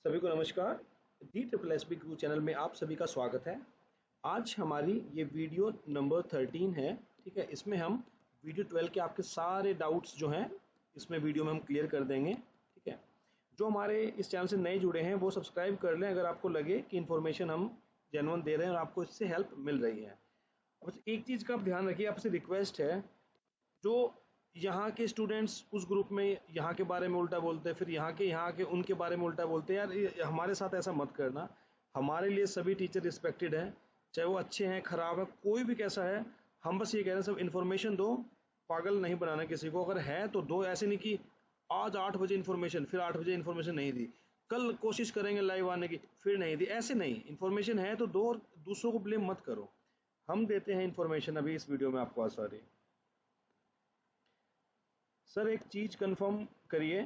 सभी को नमस्कार। दी ट्रिपल एस बी गुरु चैनल में आप सभी का स्वागत है। आज हमारी ये वीडियो नंबर 13 है। ठीक है, इसमें हम वीडियो 12 के आपके सारे डाउट्स जो हैं इसमें वीडियो में हम क्लियर कर देंगे। ठीक है, जो हमारे इस चैनल से नए जुड़े हैं वो सब्सक्राइब कर लें अगर आपको लगे कि इन्फॉर्मेशन हम जेन्युइन दे रहे हैं और आपको इससे हेल्प मिल रही है। बस एक चीज़ का आप ध्यान रखिए, आपसे रिक्वेस्ट है, जो यहाँ के स्टूडेंट्स उस ग्रुप में यहाँ के बारे में उल्टा बोलते हैं, फिर यहाँ के उनके बारे में उल्टा बोलते हैं, यार हमारे साथ ऐसा मत करना। हमारे लिए सभी टीचर रिस्पेक्टेड हैं, चाहे वो अच्छे हैं खराब है कोई भी कैसा है। हम बस ये कह रहे हैं सब इन्फॉर्मेशन दो, पागल नहीं बनाना किसी को। अगर है तो दो, ऐसे नहीं कि आज 8 बजे इन्फॉर्मेशन फिर 8 बजे इन्फॉर्मेशन नहीं दी, कल कोशिश करेंगे लाइव आने की फिर नहीं दी, ऐसे नहीं। इन्फॉर्मेशन है तो दो और दूसरों को ब्लेम मत करो। हम देते हैं इन्फॉर्मेशन अभी इस वीडियो में आपको। सॉरी सर, एक चीज कंफर्म करिए,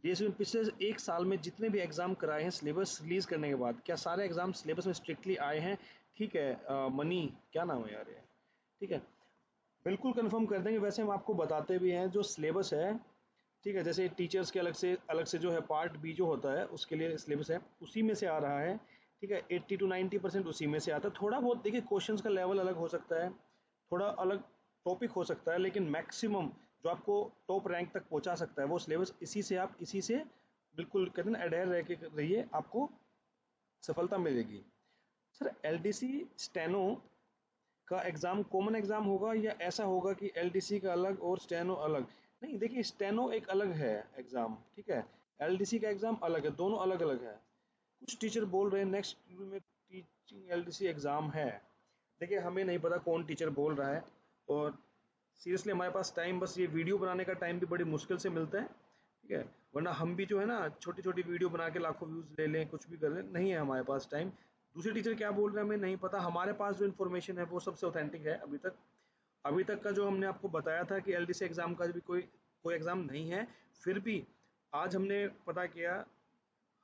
जैसे पिछले एक साल में जितने भी एग्जाम कराए हैं सिलेबस रिलीज करने के बाद, क्या सारे एग्जाम सिलेबस में स्ट्रिक्टली आए हैं? ठीक है, मनी क्या नाम है यार ये, ठीक है, बिल्कुल कंफर्म कर देंगे। वैसे हम आपको बताते भी हैं जो सिलेबस है, ठीक है, जैसे टीचर्स के अलग से जो है पार्ट बी जो होता है उसके लिए सिलेबस है, उसी में से आ रहा है। ठीक है, 80 to 90% उसी में से आता है। थोड़ा बहुत देखिए क्वेश्चंस का लेवल अलग हो सकता है, थोड़ा अलग टॉपिक हो सकता है, लेकिन मैक्सिमम जो आपको टॉप रैंक तक पहुंचा सकता है वो सिलेबस इसी से बिल्कुल कहते हैं ना, अडेयर रह के रहिए, आपको सफलता मिलेगी। सर, एलडीसी स्टेनो का एग्जाम कॉमन एग्जाम होगा या ऐसा होगा कि एलडीसी का अलग और स्टेनो अलग? नहीं, देखिए स्टेनो एक अलग है एग्जाम, ठीक है, एलडीसी का एग्जाम अलग है, दोनों अलग अलग है। कुछ टीचर बोल रहे हैं नेक्स्ट में टीचिंग एलडीसी एग्जाम है। देखिए हमें नहीं पता कौन टीचर बोल रहा है, और सीरियसली हमारे पास टाइम, बस ये वीडियो बनाने का टाइम भी बड़ी मुश्किल से मिलता है। ठीक है, वरना हम भी जो है ना छोटी छोटी वीडियो बना के लाखों व्यूज ले लें, कुछ भी कर लें, नहीं है हमारे पास टाइम। दूसरे टीचर क्या बोल रहे हैं हमें नहीं पता। हमारे पास जो इन्फॉर्मेशन है वो सबसे ऑथेंटिक है अभी तक का जो हमने आपको बताया था कि एलडीसी एग्जाम का भी कोई कोई एग्जाम नहीं है। फिर भी आज हमने पता किया,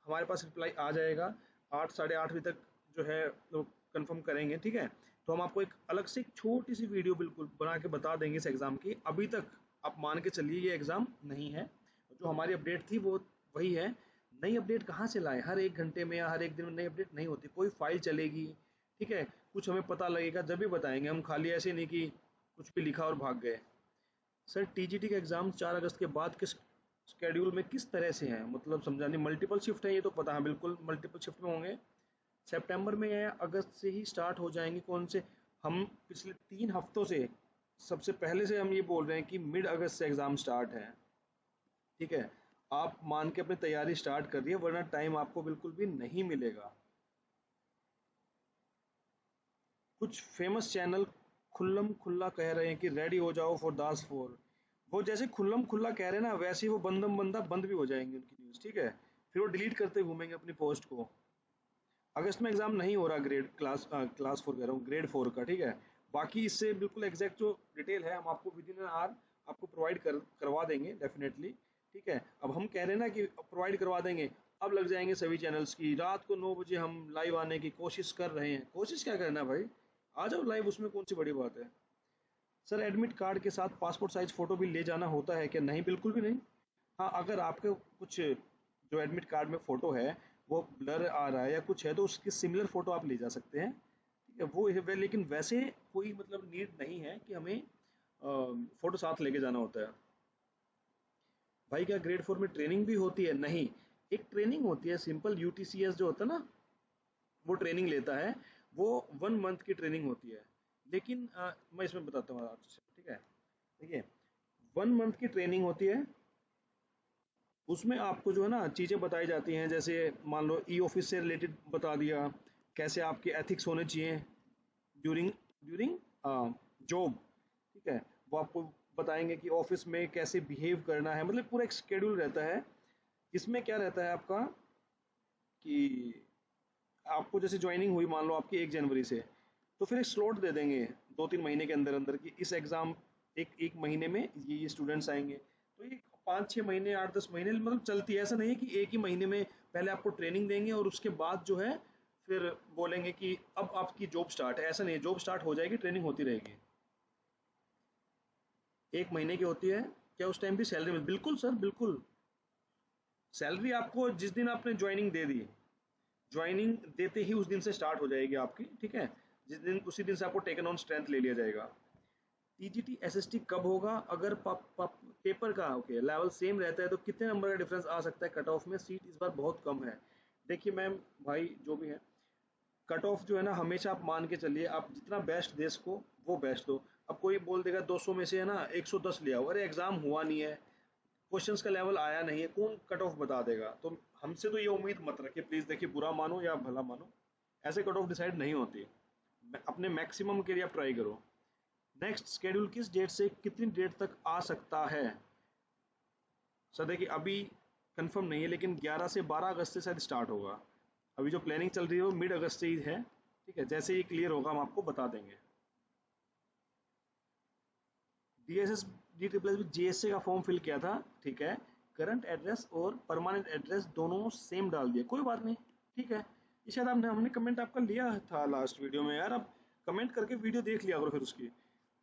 हमारे पास रिप्लाई आ जाएगा 8 साढ़े 8 बजे तक जो है लोग कंफर्म करेंगे। ठीक है, तो हम आपको एक अलग से एक छोटी सी वीडियो बिल्कुल बना के बता देंगे इस एग्जाम की। अभी तक आप मान के चलिए ये एग्जाम नहीं है, जो हमारी अपडेट थी वो वही है। नई अपडेट कहाँ से लाए? हर एक घंटे में या हर एक दिन में नई अपडेट नहीं होती, कोई फाइल चलेगी, ठीक है, कुछ हमें पता लगेगा जब भी बताएंगे हम, खाली ऐसे नहीं कि कुछ भी लिखा और भाग गए। सर, टीजीटी का एग्जाम 4 अगस्त के बाद किस स्केड्यूल में किस तरह से है, मतलब समझा नहीं। मल्टीपल शिफ्ट है ये तो पता है, बिल्कुल मल्टीपल शिफ्ट में होंगे। सितंबर में या अगस्त से ही स्टार्ट हो जाएंगे? कौन से? हम पिछले 3 हफ्तों से, सबसे पहले से हम ये बोल रहे हैं कि मिड अगस्त से एग्जाम स्टार्ट है। ठीक है, आप मान के अपनी तैयारी स्टार्ट कर रही है, वरना टाइम आपको बिल्कुल भी नहीं मिलेगा। कुछ फेमस चैनल खुल्लम खुल्ला कह रहे हैं कि रेडी हो जाओ फॉर दास 4। वो जैसे खुल्लम खुल्ला कह रहे हैं ना, वैसे ही वो बंदम बंदा बंद भी हो जाएंगे उनकी न्यूज़। ठीक है, फिर वो डिलीट करते घूमेंगे अपनी पोस्ट को। अगस्त में एग्जाम नहीं हो रहा, ग्रेड क्लास 4 कह रहा हूँ, ग्रेड 4 का। ठीक है, बाकी इससे बिल्कुल एग्जैक्ट जो डिटेल है हम आपको विद इन एन आवर आपको प्रोवाइड करवा देंगे डेफिनेटली। ठीक है, अब हम कह रहे हैं ना कि प्रोवाइड करवा देंगे, अब लग जाएंगे सभी चैनल्स की। रात को 9 बजे हम लाइव आने की कोशिश कर रहे हैं। कोशिश क्या करना भाई, आ जाओ लाइव, उसमें कौन सी बड़ी बात है। सर, एडमिट कार्ड के साथ पासपोर्ट साइज फोटो भी ले जाना होता है क्या? नहीं, बिल्कुल भी नहीं। हाँ, अगर आपके कुछ जो एडमिट कार्ड में फोटो है वो ब्लर आ रहा है या कुछ है तो उसकी सिमिलर फोटो आप ले जा सकते हैं। ठीक है, लेकिन वैसे कोई मतलब नीड नहीं है कि हमें फोटो साथ लेके जाना होता है। भाई, क्या ग्रेड 4 में ट्रेनिंग भी होती है? नहीं, एक ट्रेनिंग होती है सिंपल, यूटीसीएस जो होता है ना, वो ट्रेनिंग लेता है। वो 1 मंथ की ट्रेनिंग होती है, लेकिन मैं इसमें बताता हूँ आपसे। ठीक है, देखिए 1 मंथ की ट्रेनिंग होती है, उसमें आपको जो है ना चीज़ें बताई जाती हैं, जैसे मान लो ई ऑफिस से रिलेटेड बता दिया, कैसे आपके एथिक्स होने चाहिए ड्यूरिंग ड्यूरिंग जॉब। ठीक है, वो आपको बताएंगे कि ऑफिस में कैसे बिहेव करना है, मतलब पूरा एक शेड्यूल रहता है। इसमें क्या रहता है आपका कि आपको जैसे ज्वाइनिंग हुई मान लो आपकी 1 जनवरी से, तो फिर एक स्लॉट दे देंगे 2-3 महीने के अंदर अंदर कि इस एग्जाम एक महीने में ये स्टूडेंट्स आएंगे। तो ये 5-6 महीने 8-10 महीने मतलब चलती है। ऐसा नहीं है कि एक ही महीने में पहले आपको ट्रेनिंग देंगे और उसके बाद जो है फिर बोलेंगे कि अब आपकी जॉब स्टार्ट है। ऐसा नहीं है, जॉब स्टार्ट हो जाएगी, ट्रेनिंग होती रहेगी। 1 महीने की होती है। क्या उस टाइम भी सैलरी मिल? बिल्कुल सर, बिल्कुल। सैलरी आपको जिस दिन आपने ज्वाइनिंग दे दी, ज्वाइनिंग देते ही उस दिन से स्टार्ट हो जाएगी आपकी, ठीक है। जिस दिन उसी दिन से आपको टेकन ऑन स्ट्रेंथ ले लिया जाएगा। टीजीटी एसएसटी कब होगा? अगर पेपर का ओके लेवल सेम रहता है तो कितने नंबर का डिफरेंस आ सकता है कट ऑफ में? सीट इस बार बहुत कम है। देखिए मैम भाई जो भी है, कट ऑफ जो है ना हमेशा आप मान के चलिए, आप जितना बेस्ट दे सको वो बेस्ट दो। अब कोई बोल देगा 200 में से है ना 110 ले आओ, अरे एग्जाम हुआ नहीं है, क्वेश्चंस का लेवल आया नहीं है, कौन कट ऑफ बता देगा? तो हमसे तो ये उम्मीद मत रखिए प्लीज। देखिए बुरा मानो या भला मानो, ऐसे कट ऑफ डिसाइड नहीं होती। अपने मैक्सिमम के लिए आप ट्राई करो। नेक्स्ट, शेड्यूल किस डेट से कितनी डेट तक आ सकता है? सर देखिए अभी कंफर्म नहीं है, लेकिन 11 से 12 अगस्त से शायद स्टार्ट होगा। अभी जो प्लानिंग चल रही है वो मिड अगस्त से ही है, ठीक है। जैसे ही क्लियर होगा हम आपको बता देंगे। DSS D triple S GSA का फॉर्म फिल किया था, ठीक है। करंट एड्रेस और परमानेंट एड्रेस दोनों सेम डाल दिए, कोई बात नहीं, ठीक है। ये शायद हमने कमेंट आपका लिया था लास्ट वीडियो में यार, आप कमेंट करके वीडियो देख लिया करो फिर उसकी।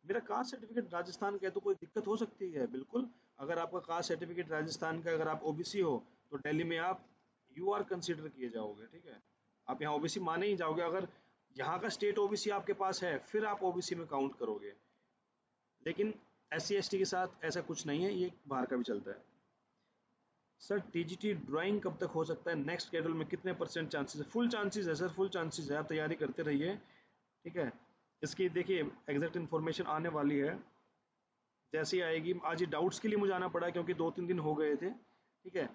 मेरा कास्ट सर्टिफिकेट राजस्थान का है तो कोई दिक्कत हो सकती है? बिल्कुल। अगर आपका कास्ट सर्टिफिकेट राजस्थान का, अगर आप ओबीसी हो तो दिल्ली में आप यू आर कंसिडर किए जाओगे, ठीक है। आप यहाँ ओबीसी माने ही जाओगे। अगर यहाँ का स्टेट ओबीसी आपके पास है फिर आप ओबीसी में काउंट करोगे, लेकिन एस सी एस टी के साथ ऐसा कुछ नहीं है, ये बाहर का भी चलता है। सर टीजीटी ड्राइंग कब तक हो सकता है? नेक्स्ट शेड्यूल में कितने परसेंट चांसेस है? फुल चांसेस है सर, फुल चांसेस है, आप तैयारी करते रहिए, ठीक है। इसकी देखिए एग्जैक्ट इन्फॉर्मेशन आने वाली है, जैसी आएगी। आज ये डाउट्स के लिए मुझे आना पड़ा क्योंकि 2-3 दिन हो गए थे, ठीक है।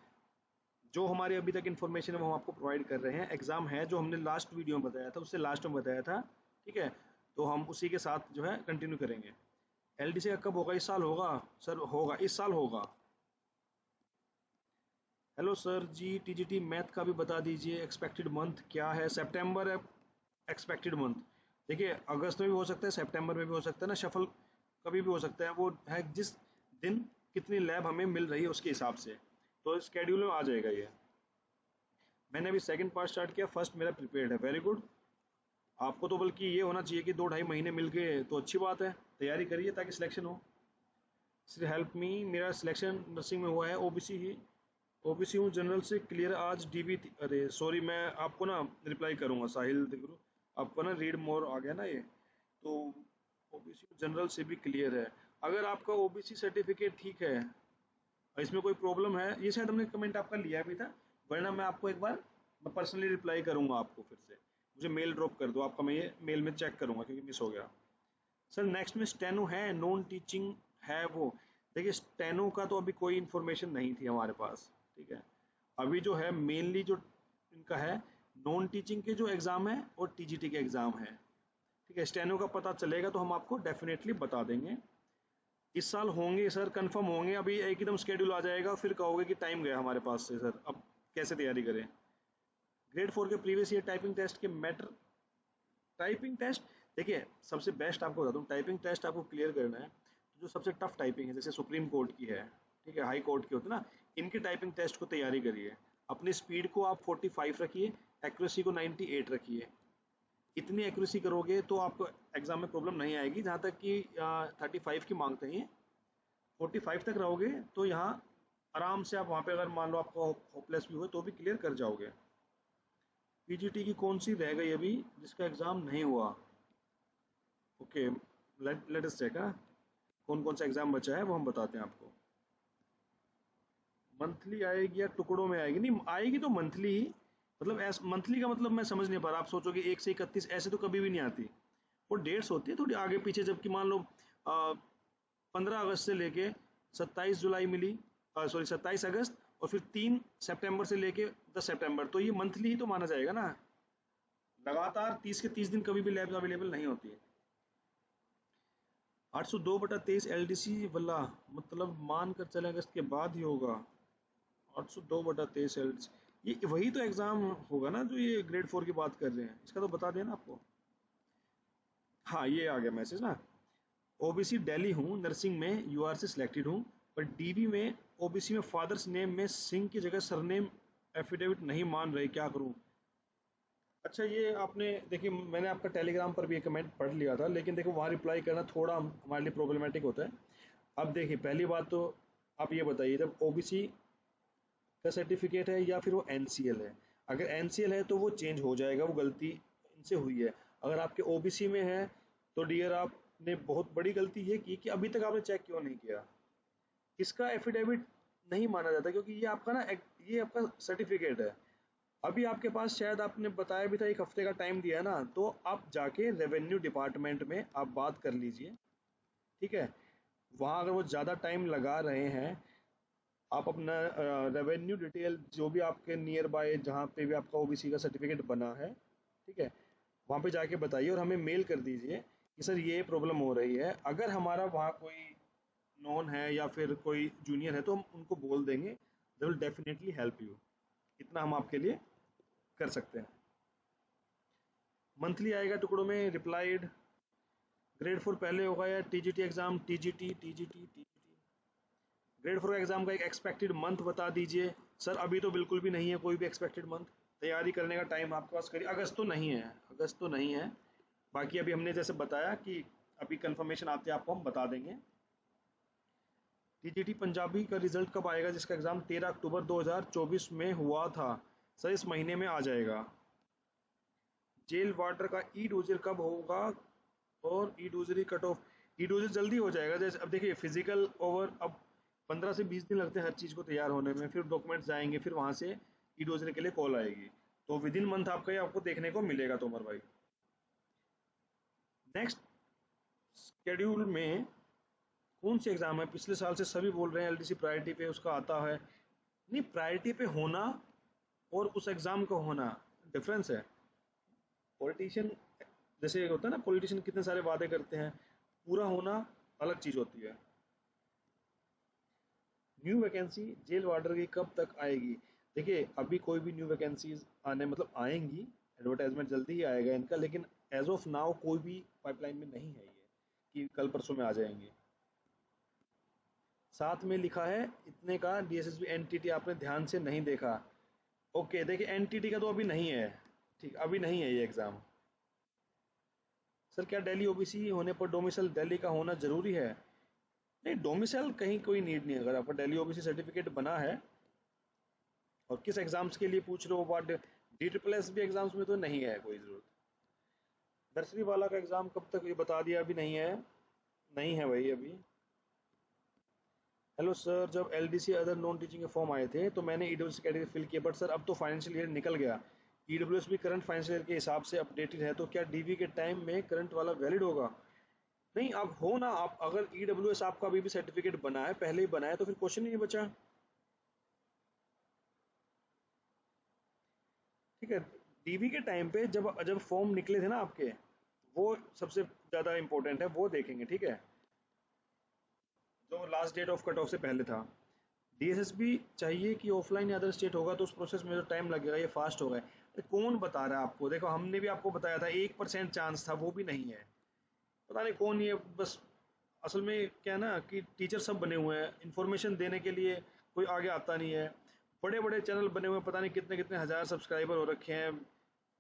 जो हमारी अभी तक इन्फॉर्मेशन है वो हम आपको प्रोवाइड कर रहे हैं। एग्जाम है जो हमने लास्ट वीडियो में बताया था, उससे लास्ट में बताया था, ठीक है। तो हम उसी के साथ जो है कंटिन्यू करेंगे। एलडीसी का कब होगा? इस साल होगा सर, होगा इस साल होगा। हेलो सर जी, टीजीटी मैथ का भी बता दीजिए, एक्सपेक्टेड मंथ क्या है? सितंबर है एक्सपेक्टेड मंथ। देखिए अगस्त में भी हो सकता है, सितंबर में भी हो सकता है ना, शफल कभी भी हो सकता है। वो है जिस दिन कितनी लैब हमें मिल रही है उसके हिसाब से, तो स्केड्यूल में आ जाएगा ये। मैंने अभी सेकंड पार्ट स्टार्ट किया, फर्स्ट मेरा प्रिपेयर्ड है, वेरी गुड। आपको तो बल्कि ये होना चाहिए कि 2-2.5 महीने मिल गए तो अच्छी बात है, तैयारी करिए ताकि सिलेक्शन हो। सिर्फ हेल्प मी, मेरा सिलेक्शन नर्सिंग में हुआ है, ओबीसी ही, ओबीसी हूँ, जनरल से क्लियर आज डीबी थी। अरे सॉरी, मैं आपको ना रिप्लाई करूंगा साहिल दिगरू, आपको ना रीड मोर आ गया ना ये, तो ओबीसी जनरल से भी क्लियर है। अगर आपका ओबीसी सर्टिफिकेट ठीक है, इसमें कोई प्रॉब्लम है, ये शायद हमने कमेंट आपका लिया भी था, वरना मैं आपको एक बार मैं पर्सनली रिप्लाई करूंगा आपको। फिर से मुझे मेल ड्रॉप कर दो आपका, मैं ये मेल में चेक करूंगा क्योंकि मिस हो गया। सर नेक्स्ट में स्टेनो है, नॉन टीचिंग है वो? देखिए स्टेनो का तो अभी कोई इन्फॉर्मेशन नहीं थी हमारे पास, ठीक है। अभी जो है मेनली जो इनका है नॉन टीचिंग के जो एग्ज़ाम है और टीजीटी के एग्ज़ाम है, ठीक है। स्टेनो का पता चलेगा तो हम आपको डेफिनेटली बता देंगे। इस साल होंगे सर, कंफर्म होंगे। अभी एकदम स्केड्यूल आ जाएगा फिर कहोगे कि टाइम गया हमारे पास से सर, अब कैसे तैयारी करें? ग्रेड 4 के प्रीवियस ईयर टाइपिंग टेस्ट के मैटर, टाइपिंग टेस्ट, देखिए सबसे बेस्ट आपको बता दूं, टाइपिंग टेस्ट आपको क्लियर करना है तो जो सबसे टफ टाइपिंग है जैसे सुप्रीम कोर्ट की है, ठीक है, हाई कोर्ट की होती है ना, इनकी टाइपिंग टेस्ट को तैयारी करिए। अपनी स्पीड को आप 45 रखिए, एक्यूरेसी को 98 रखिए। इतनी एक्यूरेसी करोगे तो आपको एग्जाम में प्रॉब्लम नहीं आएगी। जहाँ तक कि 35 की मांगते हैं, 45 तक रहोगे तो यहाँ आराम से आप वहाँ पे, अगर मान लो आपको होपलेस भी हुए तो भी क्लियर कर जाओगे। पीजीटी की कौन सी रह गई अभी जिसका एग्ज़ाम नहीं हुआ? Okay, let us check. कौन कौन सा एग्ज़ाम बचा है वो हम बताते हैं आपको। मंथली आएगी या टुकड़ों में आएगी? नहीं आएगी तो मंथली ही, मतलब ऐसा मंथली का मतलब मैं समझ नहीं पा रहा। आप सोचोगे 1 से 31 ऐसे तो कभी भी नहीं आती, वो डेट्स होती है थोड़ी आगे पीछे। जबकि मान लो 15 अगस्त से लेके 27 जुलाई मिली, सॉरी 27 अगस्त, और फिर 3 सितंबर से लेके 10 सितंबर, तो ये मंथली ही तो माना जाएगा ना। लगातार 30 के 30 दिन कभी भी लैब अवेलेबल नहीं होती है। 802/23 एलडीसी वाला मतलब मान कर चले अगस्त के बाद ही होगा। 802/23 एलडीसी, ये वही तो एग्जाम होगा ना जो ये ग्रेड 4 की बात कर रहे हैं, इसका तो बता देना आपको। हाँ ये आ गया मैसेज ना। ओबीसी दिल्ली हूँ, नर्सिंग में यूआर से सिलेक्टेड हूँ, पर डीबी में ओबीसी में फादर्स नेम में सिंह की जगह सरनेम एफिडेविट नहीं मान रहे, क्या करूँ? अच्छा ये आपने देखिए, मैंने आपका टेलीग्राम पर भी एक कमेंट पढ़ लिया था, लेकिन देखो वहाँ रिप्लाई करना थोड़ा हमारे लिए प्रॉब्लमेटिक होता है। अब देखिए पहली बात तो आप ये बताइए, जब ओबीसी का सर्टिफिकेट है या फिर वो एनसीएल है। अगर एनसीएल है तो वो चेंज हो जाएगा, वो गलती इनसे हुई है। अगर आपके ओबीसी में है तो डियर आपने बहुत बड़ी गलती ये की कि अभी तक आपने चेक क्यों नहीं किया। इसका एफिडेविट नहीं माना जाता क्योंकि ये आपका ना ये आपका सर्टिफिकेट है। अभी आपके पास शायद आपने बताया भी था 1 हफ्ते का टाइम दिया है ना, तो आप जाके रेवेन्यू डिपार्टमेंट में आप बात कर लीजिए, ठीक है। वहाँ अगर वो ज़्यादा टाइम लगा रहे हैं, आप अपना रेवेन्यू डिटेल जो भी आपके नियर बाय जहाँ पे भी आपका ओबीसी का सर्टिफिकेट बना है, ठीक है, वहाँ पे जाके बताइए और हमें मेल कर दीजिए कि सर ये प्रॉब्लम हो रही है। अगर हमारा वहाँ कोई नॉन है या फिर कोई जूनियर है तो हम उनको बोल देंगे, they will definitely help you. इतना हम आपके लिए कर सकते हैं। मंथली आएगा टुकड़ों में रिप्लाइड। ग्रेड 4 पहले होगा या TGT exam, TGT grade 4 exam का एक एक्सपेक्टेड मंथ बता दीजिए। सर अभी तो बिल्कुल भी नहीं है कोई भी एक्सपेक्टेड मंथ। तैयारी करने का टाइम आपके पास करिए, अगस्त तो नहीं है, अगस्त तो नहीं है। बाकी अभी हमने जैसे बताया कि अभी कंफर्मेशन आते हैं आपको हम बता देंगे। टीजीटी पंजाबी का रिजल्ट कब आएगा, जिसका एग्जाम 13 अक्टूबर 2024 में हुआ था। सर इस महीने में आ जाएगा। जेल वार्डर का ई डोजर कब होगा और ई डोजरी कट ऑफ। ई डोजर जल्दी हो जाएगा। जैसे अब देखिए फिजिकल ओवर अब 15 से 20 दिन लगते हैं हर चीज़ को तैयार होने में, फिर डॉक्यूमेंट्स जाएंगे, फिर वहाँ से ई डोजरी के लिए कॉल आएगी। तो विद इन मंथ आपका ये आपको देखने को मिलेगा तोमर भाई। नेक्स्ट शेड्यूल में कौन से एग्जाम है, पिछले साल से सभी बोल रहे हैं एलडीसी प्रायोरिटी पे उसका आता है। नहीं, प्रायोरिटी पे होना और उस एग्जाम का होना डिफरेंस है। पॉलिटिशियन जैसे होता है ना, पॉलिटिशियन कितने सारे वादे करते हैं, पूरा होना अलग चीज होती है। न्यू वैकेंसी जेल वार्डर की कब तक आएगी। देखिए अभी कोई भी न्यू वैकेंसीज आने मतलब आएंगी, एडवर्टाइजमेंट जल्दी ही आएगा इनका, लेकिन एज ऑफ नाउ कोई भी पाइपलाइन में नहीं है ये कि कल परसों में आ जाएंगे। साथ में लिखा है इतने का डीएसएसबी एनटीटी, आपने ध्यान से नहीं देखा। ओके देखिए एनटीटी का तो अभी नहीं है, ठीक अभी नहीं है ये एग्जाम। सर क्या दिल्ली ओबीसी होने पर डोमिसाइल दिल्ली का होना जरूरी है। नहीं, डोमिसाइल कहीं कोई नीड नहीं है। अगर आपका दिल्ली ओबीसी सर्टिफिकेट बना है और किस एग्जाम्स के लिए पूछ रहे हो, but D triple S B exams में तो नहीं है कोई जरूरत। नर्सरी वाला का एग्जाम कब तक, ये बता दिया अभी नहीं है, नहीं है भाई अभी। हेलो सर, जब एलडीसी अदर नॉन टीचिंग के फॉर्म आए थे तो मैंने ईडब्ल्यूएस कैटेगरी फिल किया, बट सर अब तो फाइनेंशियल ईयर निकल गया। ईडब्ल्यूएस भी करंट फाइनेंशियल ईयर के हिसाब से अपडेटेड है, तो क्या डीवी के टाइम में करंट वाला वैलिड होगा। नहीं, अब हो ना, आप अगर ईडब्ल्यूएस आपका अभी भी सर्टिफिकेट बना है, पहले ही बना है, तो फिर क्वेश्चन ही नहीं बचा। ठीक है, डीवी के टाइम पे जब जब फॉर्म निकले थे ना आपके, वो सबसे ज़्यादा इंपॉर्टेंट है, वो देखेंगे, ठीक है, जो last date of cut off से पहले था। डीएसएसबी चाहिए कि ऑफलाइन या अदर स्टेट होगा तो उस प्रोसेस में जो टाइम लगेगा ये फास्ट होगा। तो कौन बता रहा है आपको, देखो हमने भी आपको बताया था 1% चांस था, वो भी नहीं है। पता नहीं कौन ये बस, असल में क्या है ना कि टीचर सब बने हुए हैं, इंफॉर्मेशन देने के लिए कोई आगे आता नहीं है। बड़े बड़े चैनल बने हुए हैं, पता नहीं कितने कितने हजार सब्सक्राइबर हो रखे हैं,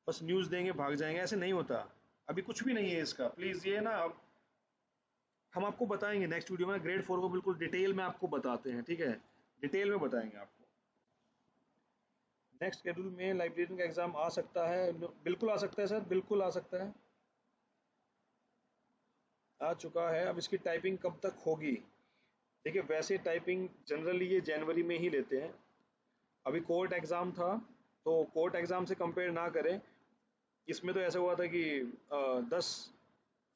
बस न्यूज़ देंगे भाग जाएंगे, ऐसे नहीं होता। अभी कुछ भी नहीं है इसका, प्लीज़ ये ना अब हम आपको बताएंगे नेक्स्ट वीडियो में। ग्रेड 4 को बिल्कुल डिटेल में आपको बताते हैं, ठीक है, डिटेल में बताएंगे आपको। नेक्स्ट शेड्यूल में लाइब्रेरियन का एग्जाम आ सकता है, बिल्कुल आ सकता है सर, बिल्कुल आ सकता है, आ चुका है। अब इसकी टाइपिंग कब तक होगी। देखिए वैसे टाइपिंग जनरली ये जनवरी में ही लेते हैं। अभी कोर्ट एग्ज़ाम था, तो कोर्ट एग्ज़ाम से कंपेयर ना करें। इसमें तो ऐसा हुआ था कि 10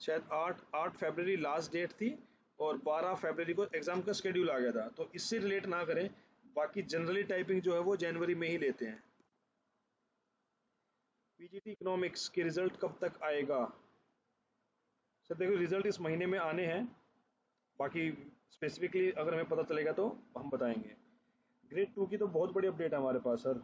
शायद 8 फरवरी लास्ट डेट थी और 12 फरवरी को एग्ज़ाम का शेड्यूल आ गया था, तो इससे रिलेट ना करें। बाकी जनरली टाइपिंग जो है वो जनवरी में ही लेते हैं। पीजीटी इकोनॉमिक्स के रिजल्ट कब तक आएगा। सर देखो रिजल्ट इस महीने में आने हैं, बाकी स्पेसिफिकली अगर हमें पता चलेगा तो हम बताएंगे। ग्रेड 2 की तो बहुत बड़ी अपडेट है हमारे पास सर,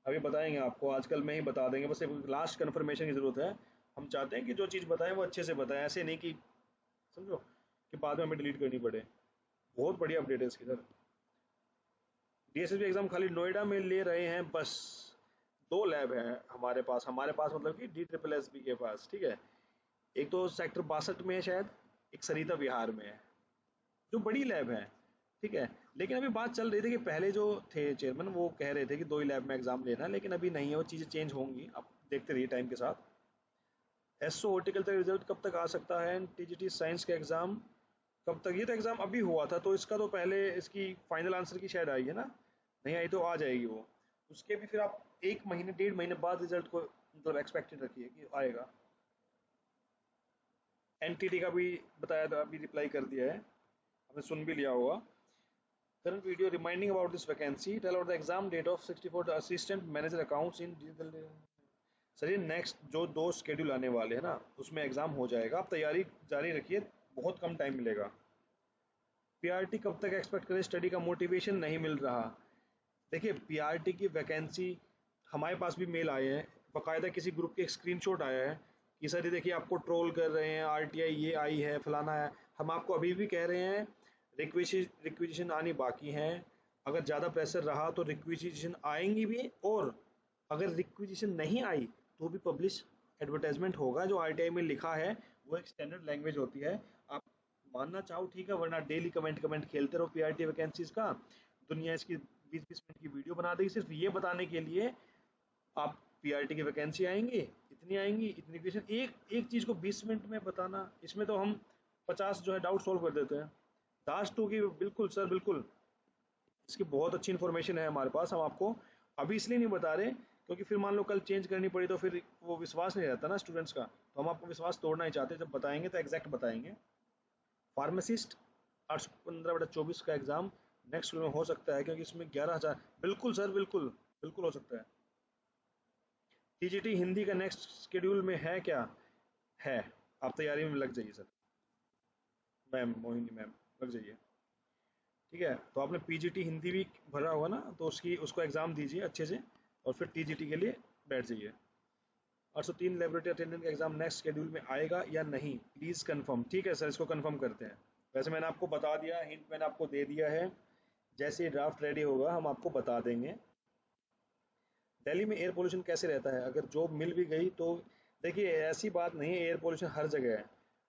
अभी बताएंगे आपको, आजकल में ही बता देंगे, बस एक लास्ट कन्फर्मेशन की ज़रूरत है। हम चाहते हैं कि जो चीज़ बताएं वो अच्छे से बताएं, ऐसे नहीं कि समझो कि बाद में हमें डिलीट करनी पड़े। बहुत बढ़िया अपडेट है इसकी सर। डीएसएसबी एग्ज़ाम खाली नोएडा में ले रहे हैं बस, 2 लैब हैं हमारे पास मतलब कि डी ट्रिपल एस बी के पास, ठीक है। एक तो सेक्टर 62 में है शायद, एक सरिता विहार में है, जो बड़ी लैब है। ठीक है। लेकिन अभी बात चल रही थी कि पहले जो थे चेयरमैन वो कह रहे थे कि 2 ही लैब में एग्जाम लेना है, लेकिन अभी नहीं है, वो चीज़ें चेंज होंगी, आप देखते रहिए टाइम के साथ। एसओ हॉर्टिकल्चर रिजल्ट कब तक आ सकता है? टीजीटी साइंस का एग्जाम कब तक? ये तो एग्जाम अभी हुआ था, तो इसका तो पहले इसकी फाइनल आंसर की शायद आई है ना, नहीं आई तो आ जाएगी वो। उसके भी फिर आप 1 महीने 1.5 महीने बाद रिजल्ट को मतलब एक्सपेक्टेड रखिए कि आएगा। एनटीटी का भी बताया था, अभी रिप्लाई कर दिया है, आपने सुन भी लिया होगा। Current video reminding about this vacancy, tell out the exam date of 64 assistant manager accounts in digital. Sir ये नेक्स्ट जो 2 शेड्यूल आने वाले हैं ना, उसमें एग्जाम हो जाएगा, आप तैयारी जारी रखिए, बहुत कम टाइम मिलेगा। पीआरटी कब तक एक्सपेक्ट करें? स्टडी का मोटिवेशन नहीं मिल रहा। देखिए पीआरटी की वैकेंसी हमारे पास भी मेल आए हैं, बाकायदा किसी ग्रुप के एक स्क्रीनशॉट आया है कि सर ये देखिए आपको ट्रोल कर रहे हैं, आरटीआई ये आई है, फलाना है। हम आपको अभी भी कह रहे हैं रिक्विजिशन आनी बाकी हैं। अगर ज़्यादा प्रेशर रहा तो रिक्विजिशन आएंगी भी, और अगर रिक्विजिशन नहीं आई तो भी पब्लिश एडवर्टाइजमेंट होगा। जो आरटीआई में लिखा है वो एक स्टैंडर्ड लैंग्वेज होती है, आप मानना चाहो ठीक है, वरना डेली कमेंट कमेंट खेलते रहो पीआरटी वैकेंसीज का। दुनिया इसकी 20-20 मिनट की वीडियो बना देगी सिर्फ ये बताने के लिए आप पीआरटी की वैकेंसी आएंगी, इतनी आएंगी, इतनी क्वेश्चन, एक एक चीज़ को 20 मिनट में बताना, इसमें तो हम 50 जो है डाउट सॉल्व कर देते हैं। दास टू की बिल्कुल सर बिल्कुल, इसकी बहुत अच्छी इन्फॉर्मेशन है हमारे पास, हम आपको अभी इसलिए नहीं बता रहे क्योंकि फिर मान लो कल चेंज करनी पड़ी तो फिर वो विश्वास नहीं रहता ना स्टूडेंट्स का, तो हम आपको विश्वास तोड़ना ही चाहते हैं, जब बताएंगे तो एग्जैक्ट बताएंगे। फार्मासिस्ट 815/24 का एग्ज़ाम नेक्स्ट में हो सकता है, क्योंकि इसमें 11,000, बिल्कुल सर बिल्कुल, बिल्कुल हो सकता है। टीजीटी हिंदी का नेक्स्ट शेड्यूल में है क्या? है, आप तैयारी में लग जाइए सर, मैम मोहिनी मैम, लग जाइए। ठीक है, तो आपने पीजीटी हिंदी भी भरा होगा ना, तो उसकी उसको एग्ज़ाम दीजिए अच्छे से, और फिर टीजीटी के लिए बैठ जाइए। 803 लेबोरेटरी अटेंडेंट का एग्ज़ाम नेक्स्ट शेड्यूल में आएगा या नहीं, प्लीज़ कंफर्म। ठीक है सर, इसको कंफर्म करते हैं। वैसे मैंने आपको बता दिया, हिंट मैंने आपको दे दिया है, जैसे ड्राफ्ट रेडी होगा हम आपको बता देंगे। दिल्ली में एयर पोल्यूशन कैसे रहता है? अगर जॉब मिल भी गई तो देखिए ऐसी बात नहीं है, एयर पोल्यूशन हर जगह है।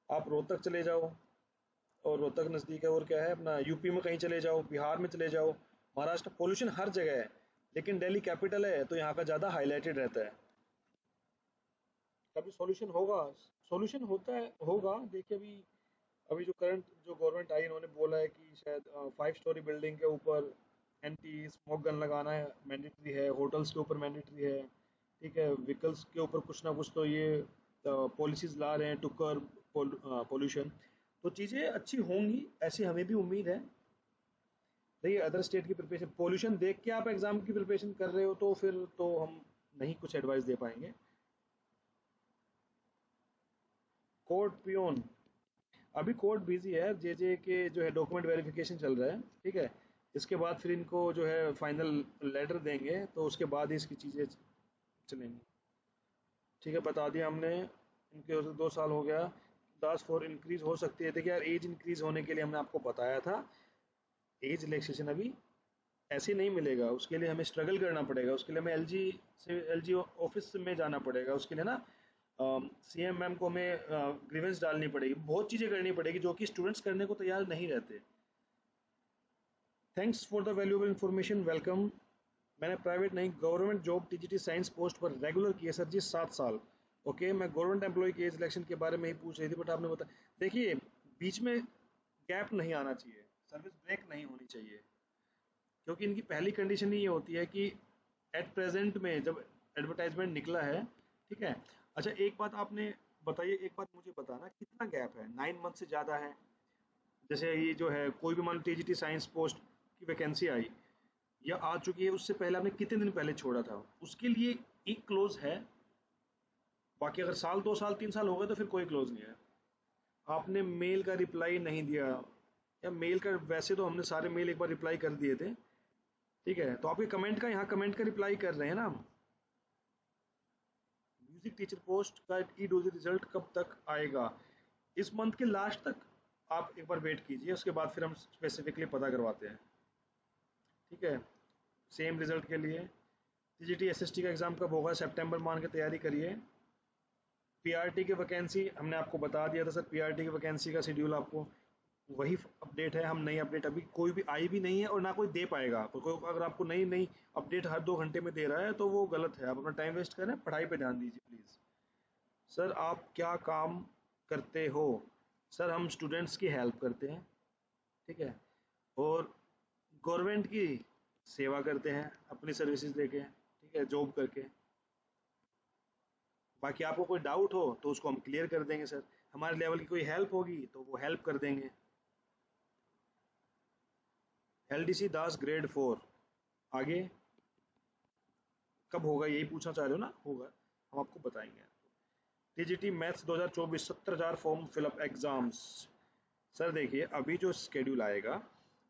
आप रोहतक चले जाओ, और रोहतक नज़दीक है, और क्या है अपना यूपी में कहीं चले जाओ, बिहार में चले जाओ, महाराष्ट्र, पोल्यूशन हर जगह है। लेकिन दिल्ली कैपिटल है तो यहाँ का ज़्यादा हाईलाइटेड रहता है। कभी सॉल्यूशन होगा, सॉल्यूशन होता है होगा। देखिए अभी अभी जो करंट जो गवर्नमेंट आई, इन्होंने बोला है कि शायद 5 स्टोरी बिल्डिंग के ऊपर एंटी स्मोक गन लगाना है, मैंडेटरी है, होटल्स के ऊपर मैंडेटरी है। ठीक है, व्हीकल्स के ऊपर कुछ ना कुछ तो ये पॉलिसीज ला रहे हैं टू कर्ब पोल्यूशन। तो चीज़ें अच्छी होंगी, ऐसी हमें भी उम्मीद है। देखिए अदर स्टेट की प्रिपरेशन, पोल्यूशन देख के आप एग्जाम की प्रिपरेशन कर रहे हो तो फिर तो हम नहीं कुछ एडवाइस दे पाएंगे। कोर्ट पियोन, अभी कोर्ट बिजी है, जे के जो है डॉक्यूमेंट वेरिफिकेशन चल रहा है। ठीक है, इसके बाद फिर इनको जो है फाइनल लेटर देंगे, तो उसके बाद ही इसकी चीज़ें चलेंगी। ठीक है, बता दिया हमने, इनके 2 साल हो गया। 10 4 इंक्रीज हो सकती है। देखिए यार, एज इंक्रीज होने के लिए हमने आपको बताया था, एज रिलैक्सेशन अभी ऐसे नहीं मिलेगा, उसके लिए हमें स्ट्रगल करना पड़ेगा, उसके लिए हमें एलजी ऑफिस में जाना पड़ेगा, उसके लिए ना सीएम मैम को हमें ग्रीवेंस डालनी पड़ेगी, बहुत चीज़ें करनी पड़ेगी जो कि स्टूडेंट्स करने को तैयार नहीं रहते। Thanks for the valuable information, welcome. मैंने प्राइवेट नहीं government job TGT science post पर रेगुलर की है सर जी, 7 साल। ओके, मैं गवर्नमेंट एम्प्लॉय के एज इलेक्शन के बारे में ही पूछ रही थी, बट आपने बता, देखिए बीच में गैप नहीं आना चाहिए, सर्विस ब्रेक नहीं होनी चाहिए, क्योंकि इनकी पहली कंडीशन ही ये होती है कि एट प्रेजेंट में जब एडवर्टाइजमेंट निकला है। ठीक है, अच्छा एक बात आपने बताइए, एक बात मुझे बताना, कितना गैप है? 9 मंथ से ज़्यादा है? जैसे ये जो है कोई भी मान लो टीजीटी साइंस पोस्ट की वैकेंसी आई या आ चुकी है, उससे पहले आपने कितने दिन पहले छोड़ा था, उसके लिए एक क्लोज है। बाकी अगर साल 2 साल 3 साल हो गए तो फिर कोई क्लोज नहीं है। आपने मेल का रिप्लाई नहीं दिया, या मेल का, वैसे तो हमने सारे मेल एक बार रिप्लाई कर दिए थे। ठीक है, तो आपके कमेंट का, यहाँ कमेंट का रिप्लाई कर रहे हैं ना हम। म्यूजिक टीचर पोस्ट का ई डोजी रिजल्ट कब तक आएगा? इस मंथ के लास्ट तक आप एक बार वेट कीजिए, उसके बाद फिर हम स्पेसिफिकली पता करवाते हैं। ठीक है, सेम रिजल्ट के लिए टीजीटी एसएसटी का एग्ज़ाम कब होगा? सितंबर मान के तैयारी करिए। पीआरटी की वैकेंसी हमने आपको बता दिया था सर, पीआरटी की वैकेंसी का शेड्यूल आपको वही अपडेट है। हम नई अपडेट अभी कोई भी आई भी नहीं है और ना कोई दे पाएगा। अगर आपको नई नई अपडेट हर 2 घंटे में दे रहा है तो वो गलत है। आप अपना टाइम वेस्ट करें, पढ़ाई पे ध्यान दीजिए प्लीज़। सर आप क्या काम करते हो? सर हम स्टूडेंट्स की हेल्प करते हैं, ठीक है, और गवर्नमेंट की सेवा करते हैं अपनी सर्विसेज देके, ठीक है, जॉब करके। बाकी आपको कोई डाउट हो तो उसको हम क्लियर कर देंगे सर। हमारे लेवल की कोई हेल्प होगी तो वो हेल्प कर देंगे। LDC दास ग्रेड 4 आगे कब होगा, यही पूछना चाह रहे हो ना? होगा, हम आपको बताएंगे। TGT maths 2024 70,000 form fill up exams. Sir देखिए, अभी जो स्केड्यूल आएगा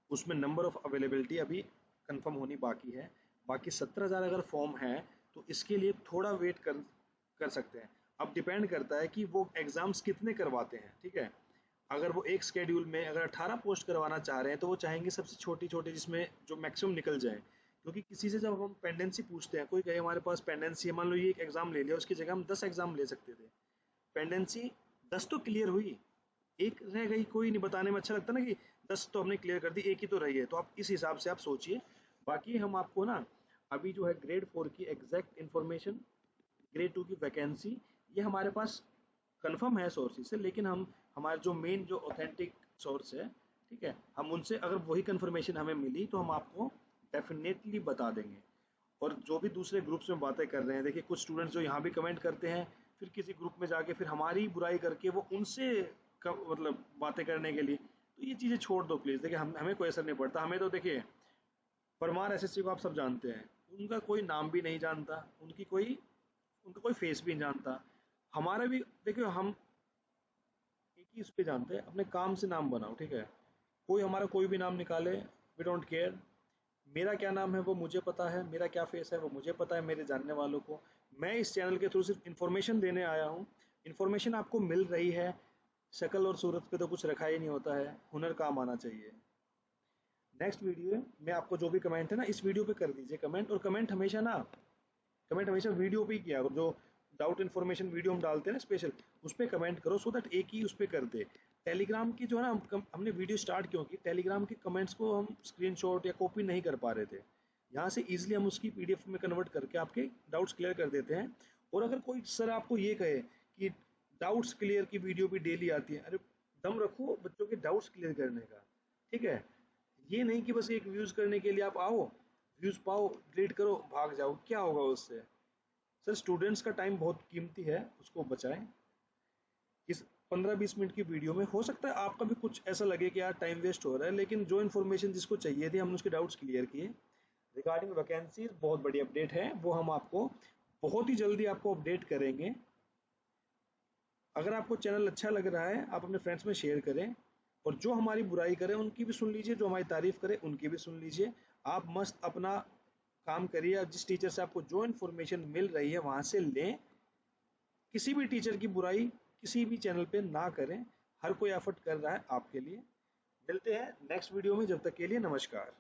उसमें नंबर ऑफ अवेलेबिलिटी अभी कंफर्म होनी बाकी है। बाकी 17,000 अगर फॉर्म है तो इसके लिए थोड़ा वेट कर सकते हैं। अब डिपेंड करता है कि वो एग्ज़ाम्स कितने करवाते हैं, ठीक है। अगर वो एक स्केड्यूल में अगर 18 पोस्ट करवाना चाह रहे हैं तो वो चाहेंगे सबसे छोटी छोटी जिसमें जो मैक्सिमम निकल जाए। क्योंकि किसी से जब हम पेंडेंसी पूछते हैं, कोई कहे हमारे पास पेंडेंसी है, मान लो ये एक एग्ज़ाम ले लिया, उसकी जगह हम 10 एग्ज़ाम ले सकते थे। पेंडेंसी 10 तो क्लियर हुई, एक रह गई। कोई नहीं, बताने में अच्छा लगता ना कि 10 तो हमने क्लियर कर दी, एक ही तो रही है। तो आप इस हिसाब से आप सोचिए। बाकी हम आपको ना अभी जो है ग्रेड 4 की एग्जैक्ट इन्फॉर्मेशन, ग्रेड 2 की वैकेंसी, ये हमारे पास कंफर्म है सोर्सेज से, लेकिन हम हमारे जो मेन जो ऑथेंटिक सोर्स है, ठीक है, हम उनसे अगर वही कंफर्मेशन हमें मिली तो हम आपको डेफिनेटली बता देंगे। और जो भी दूसरे ग्रुप्स में बातें कर रहे हैं, देखिए कुछ स्टूडेंट्स जो यहाँ भी कमेंट करते हैं, फिर किसी ग्रुप में जाके फिर हमारी बुराई करके वो उनसे मतलब बातें करने के लिए, तो ये चीज़ें छोड़ दो प्लीज़। देखिए हमें कोई असर नहीं पड़ता। हमें तो देखिए परमार SSC को आप सब जानते हैं, उनका कोई नाम भी नहीं जानता, उनका कोई फेस भी नहीं जानता। हमारा भी देखिए, हम एक ही उस पे जानते हैं, अपने काम से नाम बनाओ, ठीक है। कोई हमारा कोई भी नाम निकाले, वी डोंट केयर। मेरा क्या नाम है वो मुझे पता है, मेरा क्या फेस है वो मुझे पता है, मेरे जानने वालों को। मैं इस चैनल के थ्रू सिर्फ इन्फॉर्मेशन देने आया हूँ। इन्फॉर्मेशन आपको मिल रही है, शक्ल और सूरत पे तो कुछ रखा ही नहीं होता है, हुनर काम आना चाहिए। नेक्स्ट वीडियो में आपको जो भी कमेंट है ना, इस वीडियो पे कर दीजिए कमेंट। और कमेंट हमेशा वीडियो पे ही किया करो। जो डाउट इन्फॉर्मेशन वीडियो हम डालते हैं ना स्पेशल, उस पर कमेंट करो, सो दैट एक ही उस पर कर दे। टेलीग्राम की जो है ना, हमने वीडियो स्टार्ट क्यों की, टेलीग्राम के कमेंट्स को हम स्क्रीनशॉट या कॉपी नहीं कर पा रहे थे। यहाँ से इजीली हम उसकी PDF में कन्वर्ट करके आपके डाउट्स क्लियर कर देते हैं। और अगर कोई सर आपको ये कहे कि डाउट्स क्लियर की वीडियो भी डेली आती है, अरे दम रखो बच्चों के डाउट्स क्लियर करने का, ठीक है। ये नहीं कि बस एक व्यूज करने के लिए आप आओ, व्यूज पाओ, डिलीट करो, भाग जाओ, क्या होगा उससे? सर स्टूडेंट्स का टाइम बहुत कीमती है, उसको बचाएं। इस 15-20 मिनट की वीडियो में हो सकता है आपका भी कुछ ऐसा लगे कि यार टाइम वेस्ट हो रहा है, लेकिन जो इन्फॉर्मेशन जिसको चाहिए थी हमने उसके डाउट्स क्लियर किए। रिगार्डिंग वैकेंसीज बहुत बड़ी अपडेट है, वो हम आपको बहुत ही जल्दी आपको अपडेट करेंगे। अगर आपको चैनल अच्छा लग रहा है आप अपने फ्रेंड्स में शेयर करें, और जो हमारी बुराई करें उनकी भी सुन लीजिए, जो हमारी तारीफ करें उनकी भी सुन लीजिए। आप मस्त अपना काम करिए, जिस टीचर से आपको जो इन्फॉर्मेशन मिल रही है वहाँ से लें। किसी भी टीचर की बुराई किसी भी चैनल पे ना करें। हर कोई एफर्ट कर रहा है आपके लिए। मिलते हैं नेक्स्ट वीडियो में, जब तक के लिए नमस्कार।